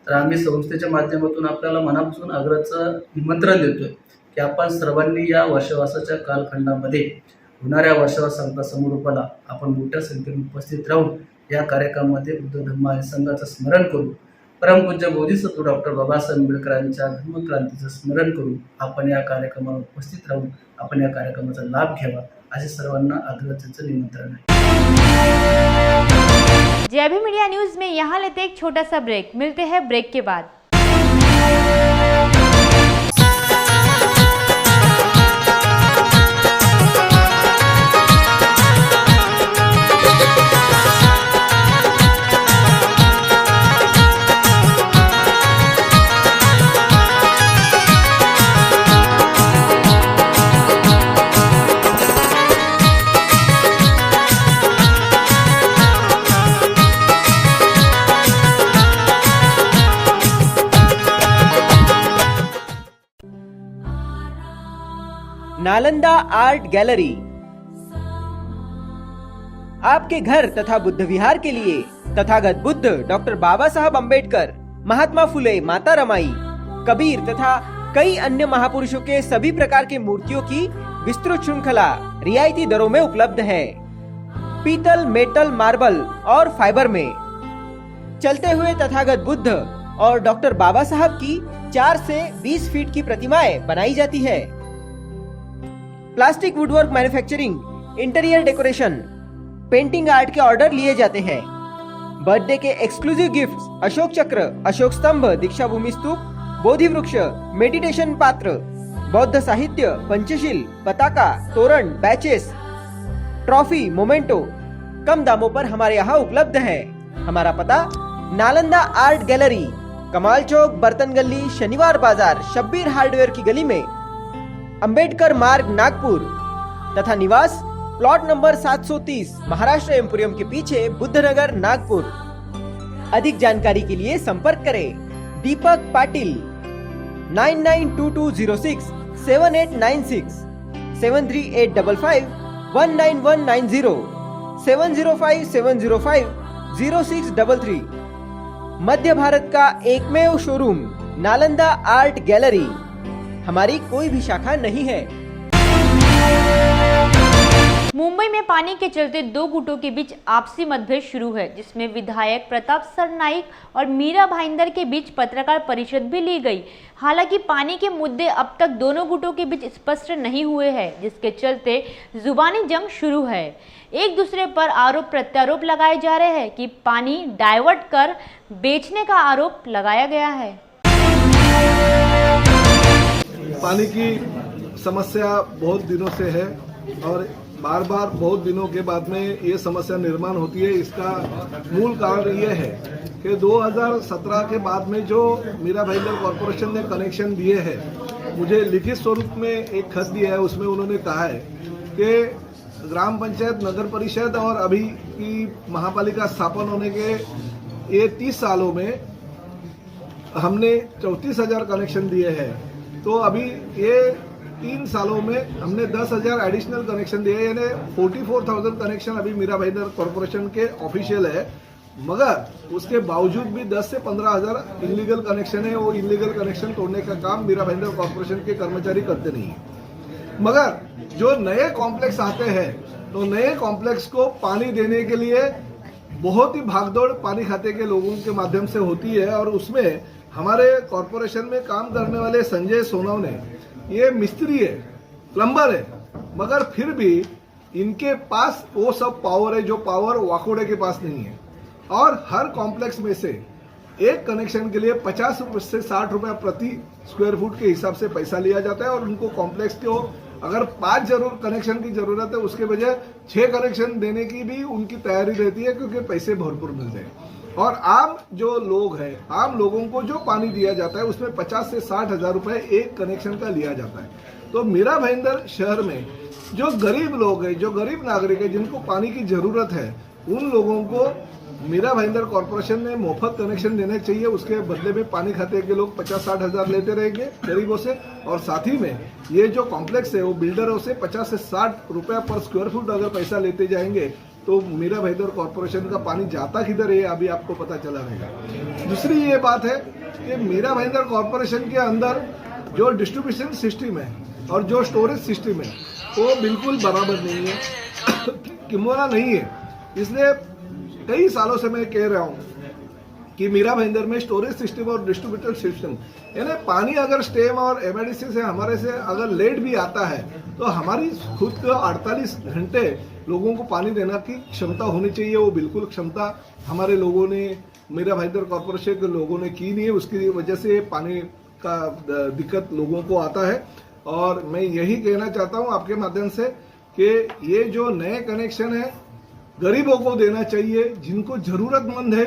[SPEAKER 17] तर आम्ही संस्थेच्या माध्यमातून आपल्याला मनापासून आग्रहाचं निमंत्रण देतोय की आपण सर्वांनी या वर्षवासाच्या कालखंडामध्ये होणाऱ्या वर्षवास समारोपाला आपण मोठ्या संख्येने उपस्थित राहून या कार्यक्रमामध्ये बुद्ध धम्म आणि संघाचं स्मरण करू. परमपूज्य बोधिसत्व डॉक्टर बाबासाहेब आंबेडकरांच्या धर्मक्रांतीचं स्मरण करून आपण या कार्यक्रमाला उपस्थित राहून आपण या कार्यक्रमाचा लाभ घ्यावा असे सर्वांना आग्रहाचं निमंत्रण आहे.
[SPEAKER 1] जेबी मीडिया न्यूज में यहाँ लेते एक छोटा सा ब्रेक, मिलते हैं ब्रेक के बाद।
[SPEAKER 11] नालंदा आर्ट गैलरी आपके घर तथा बुद्ध विहार के लिए तथागत बुद्ध, डॉक्टर बाबा साहब अम्बेडकर, महात्मा फुले, माता रमाई, कबीर तथा कई अन्य महापुरुषों के सभी प्रकार के मूर्तियों की विस्तृत श्रृंखला रियायती दरों में उपलब्ध है। पीतल, मेटल, मार्बल और फाइबर में चलते हुए तथागत बुद्ध और डॉक्टर बाबा साहब की 4 से 20 फीट की प्रतिमाएं बनाई जाती है। Plastic woodwork manufacturing, interior decoration, painting art के ऑर्डर लिए जाते हैं। बर्थडे के एक्सक्लूसिव गिफ्ट्स अशोक चक्र, अशोक स्तंभ, दीक्षा भूमि स्तूप, बोधि वृक्ष, मेडिटेशन पात्र, बौद्ध साहित्य, पंचशील, पताका, तोरण, बैचेस, ट्रॉफी, मोमेंटो कम दामों पर हमारे यहाँ उपलब्ध है। हमारा पता नालंदा आर्ट गैलरी, कमाल चौक, बर्तन गली, शनिवार बाजार, शब्बीर हार्डवेयर की गली में, अंबेडकर मार्ग, नागपुर तथा निवास प्लॉट नंबर 730 महाराष्ट्र एम्पोरियम के पीछे, बुद्धनगर, नागपुर। अधिक जानकारी के लिए संपर्क करें दीपक पाटिल 992206 7896 73855 19190 705 705 0633। मध्य भारत का एकमेव शोरूम नालंदा आर्ट गैलरी, हमारी कोई भी शाखा नहीं है।
[SPEAKER 1] मुंबई में पानी के चलते 2 गुटों के बीच आपसी मतभेद शुरू है, जिसमें विधायक प्रताप सरनाइक और मीरा भाईंदर के बीच पत्रकार परिषद भी ली गई। हालांकि पानी के मुद्दे अब तक दोनों गुटों के बीच स्पष्ट नहीं हुए हैं, जिसके चलते जुबानी जंग शुरू है। एक दूसरे पर आरोप प्रत्यारोप लगाए जा रहे हैं कि पानी डाइवर्ट कर बेचने का आरोप लगाया गया है।
[SPEAKER 18] पानी की समस्या बहुत दिनों से है और बार बार बहुत दिनों के बाद में ये समस्या निर्माण होती है। इसका मूल कारण ये है कि 2017 के बाद में जो मीरा भाईंदर कॉरपोरेशन ने कनेक्शन दिए हैं, मुझे लिखित स्वरूप में एक खत दिया है। उसमें उन्होंने कहा है कि ग्राम पंचायत, नगर परिषद और अभी की महापालिका स्थापन होने के ये 30 सालों में हमने 34,000 कनेक्शन दिए हैं। तो अभी ये 3 सालों में हमने 10,000 एडिशनल कनेक्शन दिए, यानी 44,000 कनेक्शन अभी मीरा भाईंदर कॉरपोरेशन के ऑफिशियल है। मगर उसके बावजूद भी 10 से 15,000 इलीगल कनेक्शन है। वो इलीगल कनेक्शन तोड़ने का काम मीरा भाईंदर कॉरपोरेशन के कर्मचारी करते नहीं है। मगर जो नए कॉम्प्लेक्स आते हैं तो नए कॉम्प्लेक्स को पानी देने के लिए बहुत ही भागदौड़ पानी खाते के लोगों के माध्यम से होती है। और उसमें हमारे कॉरपोरेशन में काम करने वाले संजय सोनवने, ये मिस्त्री है, प्लम्बर है, मगर फिर भी इनके पास वो सब पावर है जो पावर वाकोड़े के पास नहीं है। और हर कॉम्प्लेक्स में से एक कनेक्शन के लिए 50 से 60 रुपए प्रति स्क्वायर फुट के हिसाब से पैसा लिया जाता है। और उनको कॉम्प्लेक्स को अगर 5 जरूर कनेक्शन की जरूरत है, उसके बजाय 6 कनेक्शन देने की भी उनकी तैयारी रहती है, क्योंकि पैसे भरपूर मिलते हैं। और आम जो लोग हैं, आम लोगों को जो पानी दिया जाता है उसमें 50 से 60 हजार रुपए एक कनेक्शन का लिया जाता है। तो मीरा भाईंदर शहर में जो गरीब लोग हैं, जो गरीब नागरिक है, जिनको पानी की जरूरत है, उन लोगों को मीरा भाईंदर कॉर्पोरेशन ने मुफ्त कनेक्शन देने चाहिए। उसके बदले में पानी खाते के लोग 50-60 हजार लेते रहेंगे गरीबों से, और साथ ही में ये जो कॉम्प्लेक्स है वो बिल्डरों से 50 से 60 रुपया पर स्क्वायर फुट अगर पैसा लेते जाएंगे तो मीरा भाईंदर कॉर्पोरेशन का पानी जाता किधर है अभी आपको पता चला रहेगा। दूसरी ये बात है कि मीरा भाईंदर कॉर्पोरेशन के अंदर जो डिस्ट्रीब्यूशन सिस्टम है और जो स्टोरेज सिस्टम है वो बिल्कुल बराबर नहीं है, किमोना नहीं है। इसलिए कई सालों से मैं कह रहा हूं कि मीरा भाईंदर में स्टोरेज सिस्टम और डिस्ट्रीब्यूटर सिस्टम, यानी पानी अगर स्टेम और एमआईडीसी से हमारे से अगर लेट भी आता है तो हमारी खुद को 48 घंटे लोगों को पानी देना की क्षमता होनी चाहिए। वो बिल्कुल क्षमता हमारे लोगों ने, मीरा भाईंदर कॉर्पोरेशन के लोगों ने की नहीं है। उसकी वजह से पानी का दिक्कत लोगों को आता है। और मैं यही कहना चाहता हूं आपके माध्यम से कि ये जो नए कनेक्शन है गरीबों को देना चाहिए, जिनको जरूरतमंद है,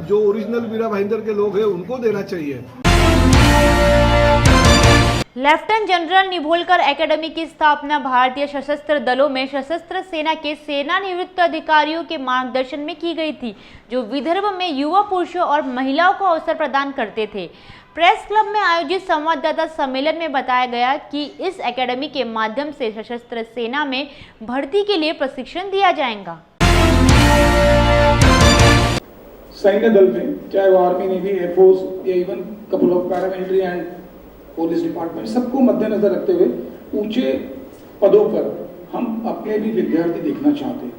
[SPEAKER 18] जो ओरिजिनल मीरा भाईंदर के लोग हैं उनको देना चाहिए।
[SPEAKER 1] लेफ्टिनेंट जनरल निभोलकर एकेडमी की स्थापना भारतीय सशस्त्र दलों में सशस्त्र सेना के सेवानिवृत्त अधिकारियों के मार्गदर्शन में की गई थी, जो विदर्भ में युवा पुरुषों और महिलाओं को अवसर प्रदान करते थे। प्रेस क्लब में आयोजित संवाददाता सम्मेलन में बताया गया कि इस एकेडमी के माध्यम से सशस्त्र सेना में भर्ती के लिए प्रशिक्षण दिया जाएगा।
[SPEAKER 19] सैन्य दल में चाहे वो आर्मी, नेवी, एयरफोर्स या even couple of paramilitary end police department, सबको मद्देनजर रखते हुए ऊंचे पदों पर हम अपने भी विद्यार्थी देखना चाहते हैं।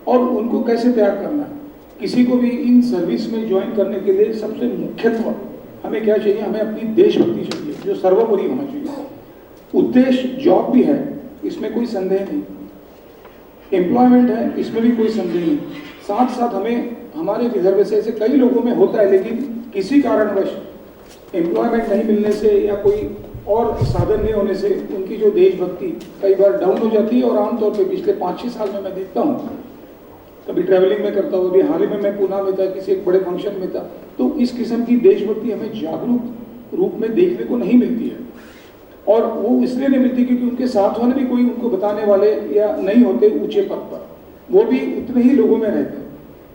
[SPEAKER 19] और उनको कैसे तैयार करना है, किसी को भी इन सर्विस में ज्वाइन करने के लिए सबसे मुख्यत्व हमें क्या चाहिए, हमें अपनी देशभक्ति चाहिए जो सर्वोपरि होना चाहिए। उद्देश्य जॉब भी है, इसमें कोई संदेह नहीं, एम्प्लॉयमेंट है, इसमें भी कोई संदेह नहीं। साथ साथ हमें हमारे रिजर्व से ऐसे कई लोगों में होता है, लेकिन किसी कारणवश एम्प्लॉयमेंट नहीं मिलने से या कोई और साधन नहीं होने से उनकी जो देशभक्ति कई बार डाउन हो जाती है। और आमतौर पे पिछले 5-6 साल में मैं देखता हूँ, कभी ट्रैवलिंग में करता हूँ, अभी हाल ही में मैं पूना में था, किसी एक बड़े फंक्शन में था, तो इस किस्म की देशभक्ति हमें जागरूक रूप में देखने को नहीं मिलती है। और वो इसलिए नहीं मिलती क्योंकि उनके साथ वाले भी कोई उनको बताने वाले या नहीं होते ऊंचे पद पर, वो भी उतने ही लोगों में रहते हैं।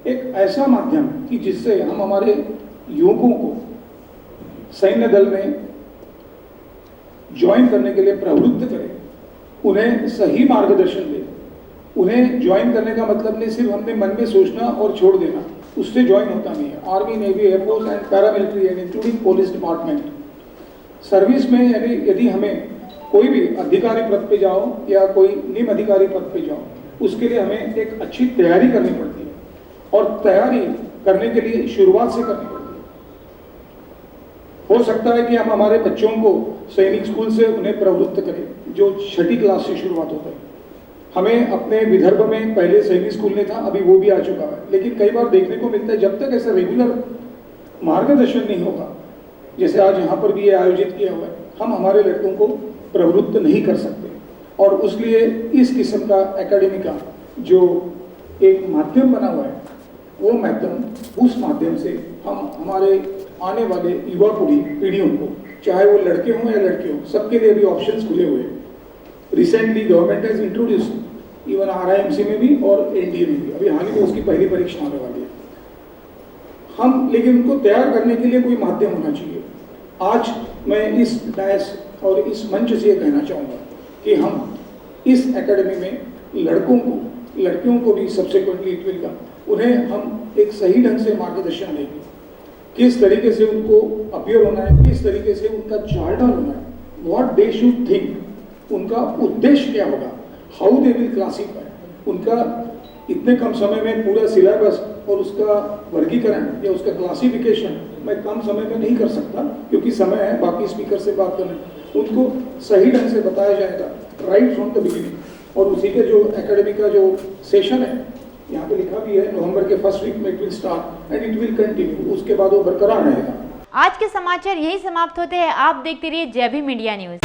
[SPEAKER 19] एक ऐसा माध्यम कि जिससे हम हमारे युवकों को सैन्य दल में ज्वाइन करने के लिए प्रवृत्त करें, उन्हें सही मार्गदर्शन दें। उन्हें ज्वाइन करने का मतलब नहीं सिर्फ हमने मन में सोचना और छोड़ देना, उससे ज्वाइन होता नहीं है। Army, navy, air force end paramilitary end including police department service में यदि हमें कोई भी अधिकारी पद पे जाओ या कोई निम्न अधिकारी पद पे जाओ, उसके लिए हमें एक अच्छी तैयारी करनी पड़ती है। और तैयारी करने के लिए शुरुआत से करनी पड़ती है। हो सकता है कि हम हमारे बच्चों को सैनिक स्कूल से उन्हें प्रवृत्त करें, जो 6ठी क्लास से शुरुआत होता है। हमें अपने विदर्भ में पहले सैनिक स्कूल नहीं था, अभी वो भी आ चुका है, लेकिन कई बार देखने को मिलता है जब तक ऐसा रेगुलर मार्गदर्शन नहीं होगा, जैसे आज यहाँ पर भी ये आयोजित किया हुआ है, हम हमारे लड़कों को प्रवृत्त नहीं कर सकते। और उसलिए इस किस्म का एकेडमी का जो एक माध्यम बना हुआ है, वो माध्यम, उस माध्यम से हम हमारे आने वाले युवा पीढ़ियों को, चाहे वो लड़के हों या लड़के हों, सबके लिए भी ऑप्शंस खुले हुए हैं। Recently government has introduced even RIMC में भी और NDA में भी, अभी हाल ही में उसकी पहली परीक्षा आने वाली है। हम लेकिन उनको तैयार करने के लिए कोई माध्यम होना चाहिए। आज मैं इस डायस और इस मंच से ये कहना चाहूँगा कि हम इस एकेडमी में लड़कियों को भी सब्सिक्वेंटली इट विल कम, उन्हें हम एक सही ढंग से मार्गदर्शन देंगे, किस तरीके से उनको अपीयर होना है, किस तरीके से उनका चार्टर होना है, व्हाट दे शुड थिंक, उनका उद्देश्य क्या होगा, हाउ दे विल क्लासीफाई, उनका इतने कम समय में पूरा सिलेबस और उसका वर्गीकरण या उसका क्लासिफिकेशन मैं कम समय में नहीं कर सकता क्योंकि समय है बाकी स्पीकर से बात करने, उनको सही ढंग से बताया जाएगा राइट फ्रॉम द बिगिनिंग। और उसी के जो एकेडमी का जो सेशन है, यहाँ पे लिखा भी है नवंबर के फर्स्ट वीक में it will start end it will continue, उसके बाद वो बरकरार रहेगा।
[SPEAKER 1] आज के समाचार यही समाप्त होते हैं। आप देखते रहिए जय भीम मीडिया न्यूज।